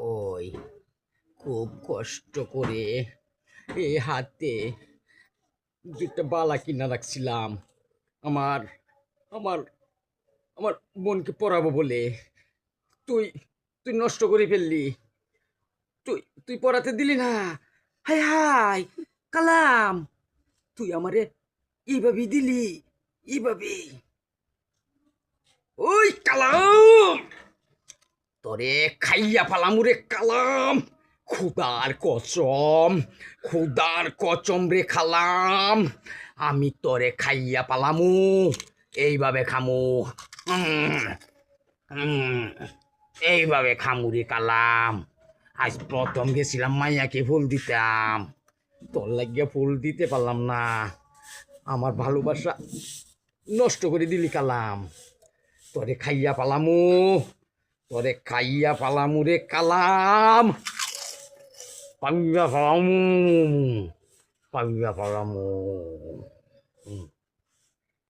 ওই খুব কষ্ট করে এই হাতে দুটা বালা কিনা রাখছিলাম আমার আমার আমার বোনকে পড়াবো বলে। তুই তুই নষ্ট করে ফেললি। তুই তুই পড়াতে দিলি না। হাই হাই কালাম, তুই আমারে এইভাবেই দিলি, এইভাবেই। ওই কালাম, তোরে খাইয়া ফালামু রে কালাম। খুদার কসম, খুদার কচম রে খালাম, আমি তোরে খাইয়া পালামু। এইভাবে খামু। উম, উম, এইভাবে খামু রে কালাম। আজ প্রথম গেছিলাম মাইয়াকে ফুল দিতাম, তোর লাগিয়া ফুল দিতে পারলাম না। আমার ভালোবাসা নষ্ট করে দিলি কালাম। তোরে খাইয়া পালামু, তোরে খাইয়া পালামু রে কালাম। পাইয়া পালামু, পাইয়া পালামু।